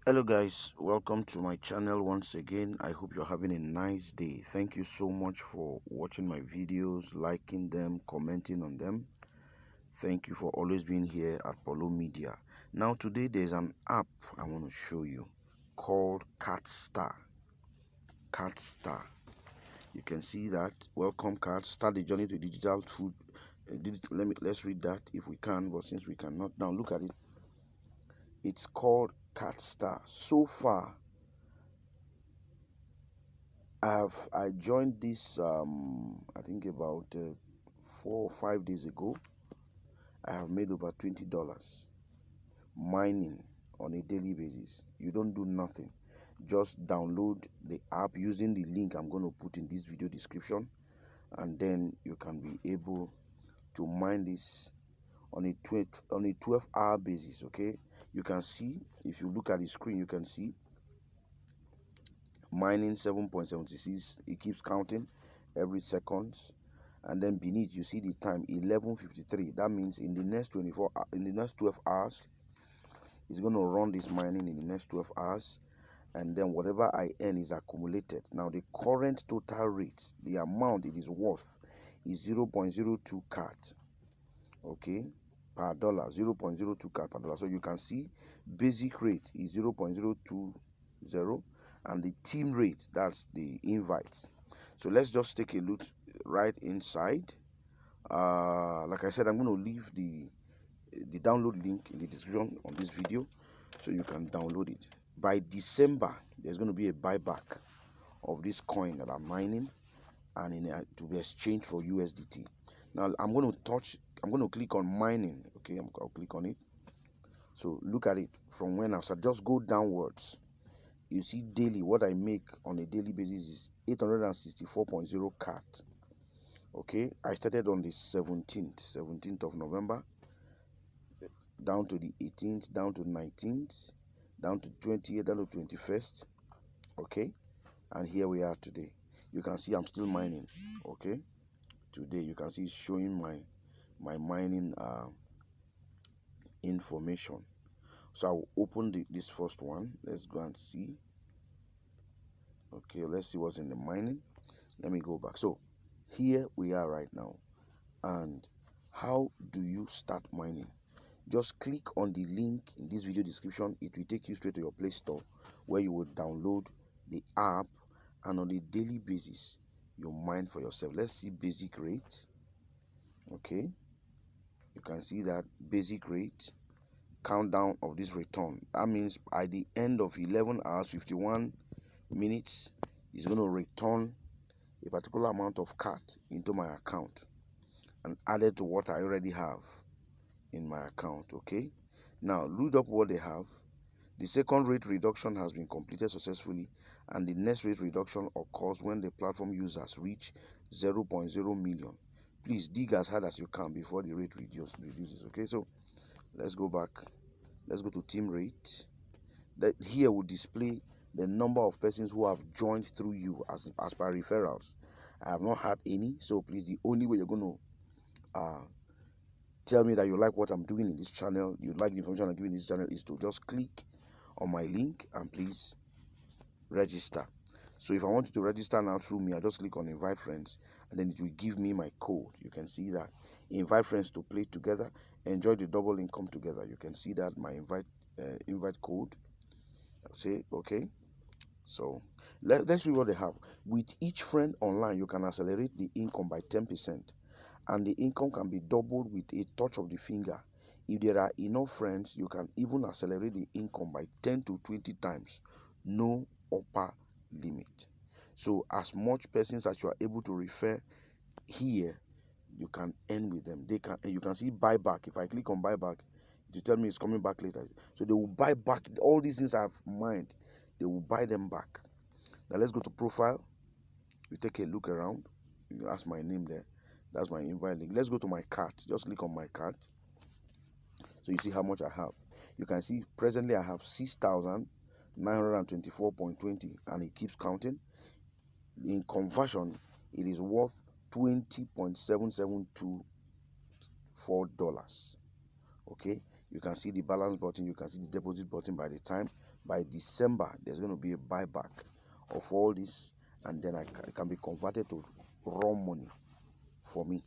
Hello guys, welcome to my channel once again. I hope you're having a nice day. Thank you so much for watching my videos, liking them, commenting on them. Thank you for always being here at Polo Media. Now today there's an app I want to show you called CatStar. CatStar. You can see that. Welcome card. Start the journey to digital food. Let's read that if we can, but since we cannot now, look at it. It's called CatStar. So far I joined this I think about 4 or 5 days ago. I have made over $20 mining on a daily basis. You don't do nothing, just download the app using the link I'm going to put in this video description, and then you can be able to mine this on a 12-hour basis. Okay, you can see, if you look at the screen, you can see mining 7.76. It keeps counting every seconds, and then beneath you see the time 11:53. That means in the next 12 hours it's going to run this mining in the next 12 hours, and then whatever I earn is accumulated. Now the current total rate, the amount it is worth, is 0.02 CAD, okay, per dollar. 0.02 CAD per dollar. So you can see basic rate is 0.020, and the team rate, that's the invites. So let's just take a look right inside. Like I said, I'm going to leave the download link in the description on this video so you can download it. By December there's going to be a buyback of this coin that I'm mining, and to be exchanged for USDT. Now I'm going to click on mining. Okay, I'll click on it. So look at it from when I start. Just go downwards. You see daily, what I make on a daily basis is 864.0 CAD. Okay, I started on the 17th of November, down to the 18th, down to 19th, down to 20th, down to 21st. Okay, and here we are today. You can see I'm still mining. Okay, today you can see it's showing my mining information. So I'll open this first one. Let's go and see. Okay, let's see what's in the mining. Let me go back. So here we are right now. And how do you start mining? Just click on the link in this video description. It will take you straight to your Play Store, where you will download the app, and on a daily basis you mine for yourself. Let's see basic rate. Okay, you can see that basic rate, countdown of this return. That means by the end of 11 hours 51 minutes is going to return a particular amount of CAD into my account and added to what I already have in my account. Okay, now load up what they have. The second rate reduction has been completed successfully, and the next rate reduction occurs when the platform users reach 0.0 million. Please dig as hard as you can before the rate reduces. Okay, so let's go back. Let's go to team rate. That here will display the number of persons who have joined through you as per referrals. I have not had any, so please, the only way you're going to tell me that you like what I'm doing in this channel, you like the information I'm giving in this channel, is to just click on my link and please register. So if I want you to register now through me, I just click on invite friends, and then it will give me my code. You can see that invite friends to play together, enjoy the double income together. You can see that my invite code. I'll say okay. So let's see what they have. With each friend online, you can accelerate the income by 10%, and the income can be doubled with a touch of the finger. If there are enough friends, you can even accelerate the income by 10 to 20 times. No upper limit. So as much persons as you are able to refer here, you can earn with them. You can see buyback. If I click on buyback, it will tell me it's coming back later. So they will buy back all these things I've mined. They will buy them back. Now let's go to profile. You take a look around. That's my name there. That's my invite link. Let's go to my cart. Just click on my cart. So you see how much I have. You can see presently I have 6,924.20, and it keeps counting. In conversion, it is worth $20.7724. Okay, You can see the balance button, you can see the deposit button. By December, there's going to be a buyback of all this, and then it can be converted to raw money for me.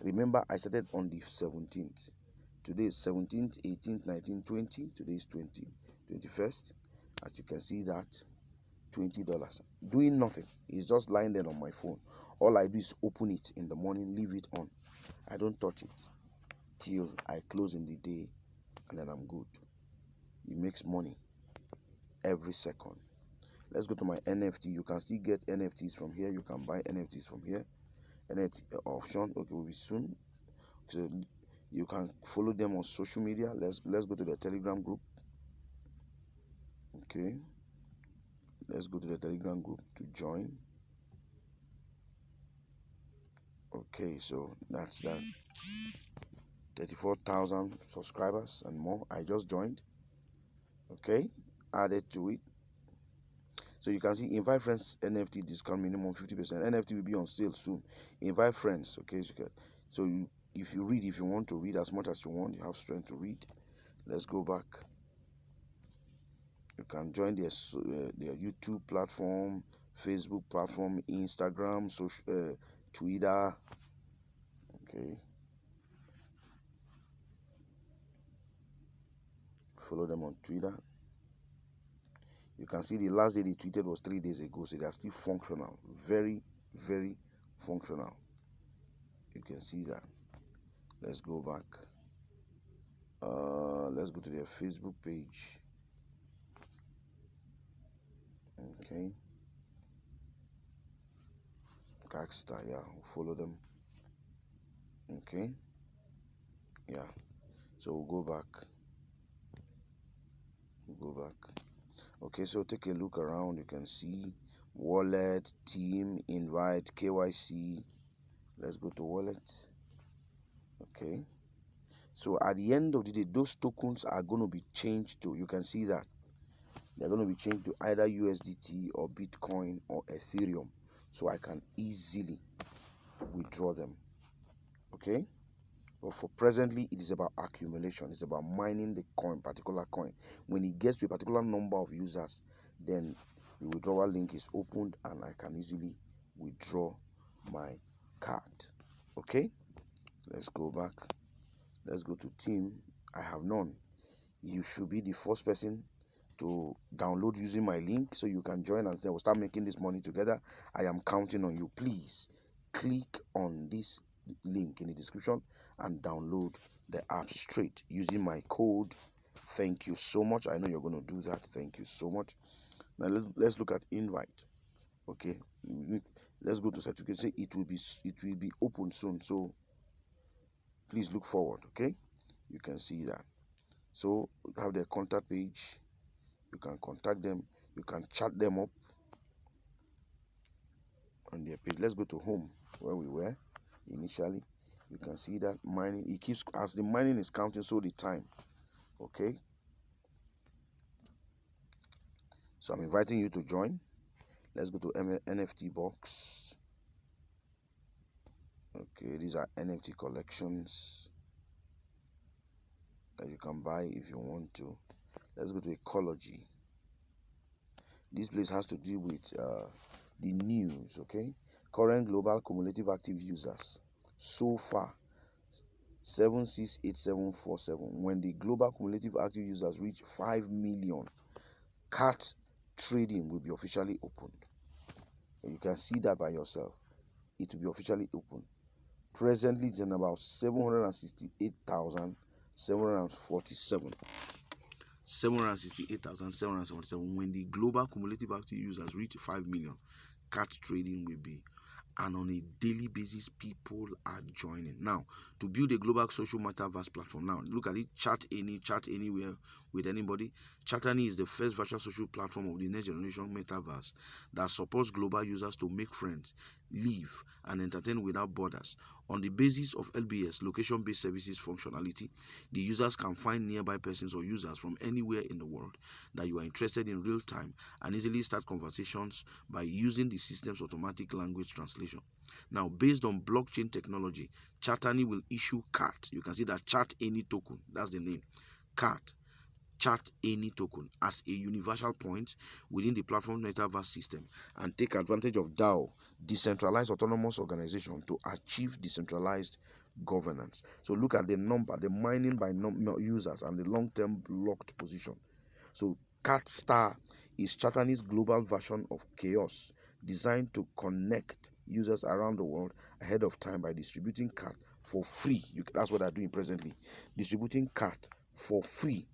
Remember, I started on the 17th. Today is 17th, 18th, 19th, 20. Today is 21st. As you can see that, $20. Doing nothing. It's just lying there on my phone. All I do is open it in the morning, leave it on. I don't touch it till I close in the day, and then I'm good. It makes money every second. Let's go to my NFT. You can still get NFTs from here. You can buy NFTs from here. NFT option, okay, will be soon. So you can follow them on social media. Let's go to the Telegram group. Okay, let's go to the Telegram group to join. Okay, so that's that. 34,000 subscribers and more. I just joined. Okay, added to it. So you can see invite friends, NFT discount minimum 50%. NFT will be on sale soon. Invite friends. Okay, so if you want to read as much as you want, you have strength to read. Let's go back. You can join their YouTube platform, Facebook platform, Instagram, social, Twitter. Okay. Follow them on Twitter. You can see the last day they tweeted was 3 days ago, so they are still functional. Very, very functional. You can see that. Let's go back. Let's go to their Facebook page. Okay. CatStar, yeah, follow them. Okay. Yeah. So we'll go back. Okay, so take a look around. You can see wallet, team, invite, KYC. Let's go to wallet. Okay. So at the end of the day, those tokens are going to be changed to, you can see that they're going to be changed to either USDT or Bitcoin or Ethereum, so I can easily withdraw them. Okay. But for presently, it is about accumulation. It's about mining the particular coin. When it gets to a particular number of users, then the withdrawal link is opened and I can easily withdraw my card. Okay, let's go back. Let's go to team. I have none. You should be the first person to download using my link so you can join and we'll start making this money together. I am counting on you. Please click on this link in the description and download the app straight using my code. Thank you so much. I know you're going to do that. Thank you so much. Now let's look at invite. Okay, let's go to certificate. Say it will be open soon, so please look forward. Okay, you can see that. So have their contact page. You can contact them. You can chat them up on their page. Let's go to home where we were initially. You can see that mining, it keeps, as the mining is counting, so the time. Okay, so I'm inviting you to join. Let's go to NFT box. Okay, these are NFT collections that you can buy if you want to. Let's go to ecology. This place has to do with the news. Okay, current global cumulative active users so far 768747. When the global cumulative active users reach 5 million, cat trading will be officially opened. You can see that by yourself. It will be officially open. Presently, it's in about 768,747. 768,747. When the global cumulative active users reach 5 million, cat trading will be, and on a daily basis, people are joining. Now, to build a global social metaverse platform, now look at it. Chat anywhere with anybody. Chatani is the first virtual social platform of the next generation metaverse that supports global users to make friends, live, and entertain without borders On the basis of LBS, location-based services functionality, the users can find nearby persons or users from anywhere in the world that you are interested in real time and easily start conversations by using the system's automatic language translation. Now, based on blockchain technology, Chatani will issue CAT. You can see that Chat Any token, that's the name, CAT. Chat Any token as a universal point within the platform metaverse system and take advantage of DAO, decentralized autonomous organization, to achieve decentralized governance. So look at the number, the mining by users and the long-term locked position. So CatStar is Chatani's global version of Chaos, designed to connect users around the world ahead of time by distributing CAT for free. That's what they're doing presently, distributing CAT for free.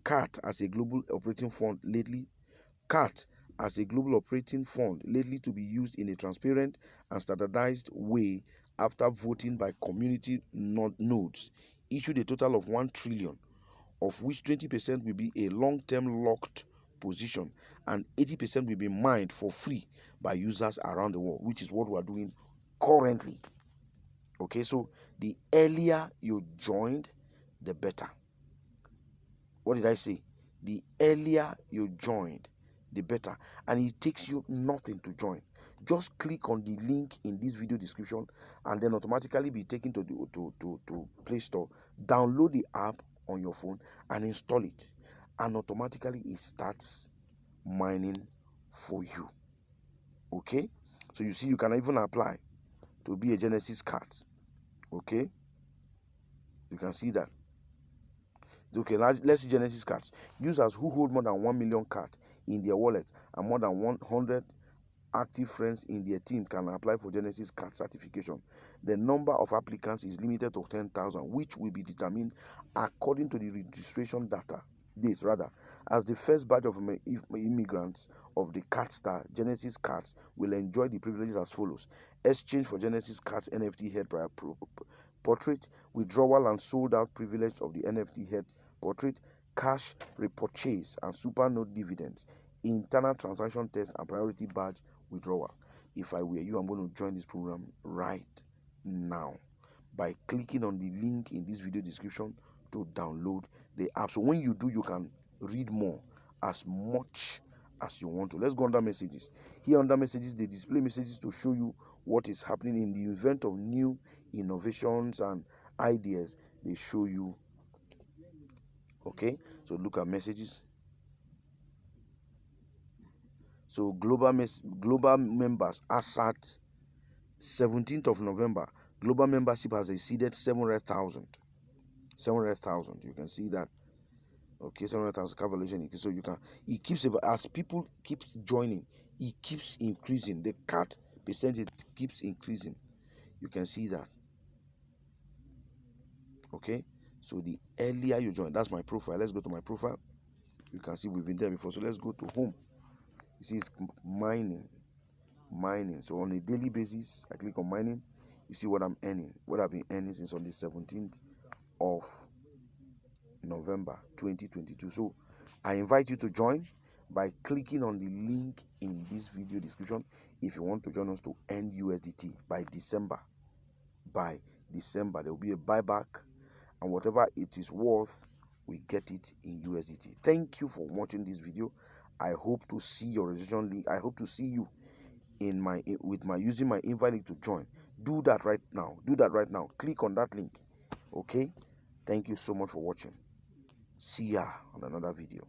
CAT as a global operating fund lately to be used in a transparent and standardized way after voting by community nodes, issued a total of 1 trillion, of which 20% will be a long-term locked position and 80% will be mined for free by users around the world, which is what we are doing currently. Okay, so the earlier you joined, the better. What did I say? The earlier you joined, the better. And it takes you nothing to join. Just click on the link in this video description and then automatically be taken to the Play Store. Download the app on your phone and install it. And automatically it starts mining for you. Okay? So you see, you can even apply to be a Genesis card. Okay? You can see that. Okay, let's see Genesis cards. Users who hold more than 1 million cards in their wallet and more than 100 active friends in their team can apply for Genesis card certification. The number of applicants is limited to 10,000, which will be determined according to the registration dates as the first batch of immigrants of the CatStar Genesis cards will enjoy the privileges as follows: exchange for Genesis cards NFT head portrait, withdrawal and sold out privilege of the NFT head portrait, cash repurchase and supernode dividends, internal transaction test and priority badge withdrawal. If I were you, I'm going to join this program right now by clicking on the link in this video description to download the app. So when you do, you can read more as much as you want to. Let's go under messages. Here under messages, they display messages to show you what is happening in the event of new innovations and ideas. They show you. Okay, so look at messages. So global members as at 17th of November, global membership has exceeded 700,000. 700,000. You can see that. Okay, 700,000 calculation. So you can, it keeps, as people keep joining, it keeps increasing. The CAT percentage keeps increasing. You can see that. Okay, so the earlier you join, that's my profile. Let's go to my profile. You can see we've been there before. So let's go to home. You see, it's mining. So on a daily basis, I click on mining. You see what I'm earning, what I've been earning since on the 17th of November 2022. So I invite you to join by clicking on the link in this video description if you want to join us to earn USDT by December. By December, there will be a buyback, and whatever it is worth, we get it in USDT. Thank you for watching this video. I hope to see your registration link. I hope to see you using my invite link to join. Do that right now. Click on that link. Okay, thank you so much for watching. See ya on another video.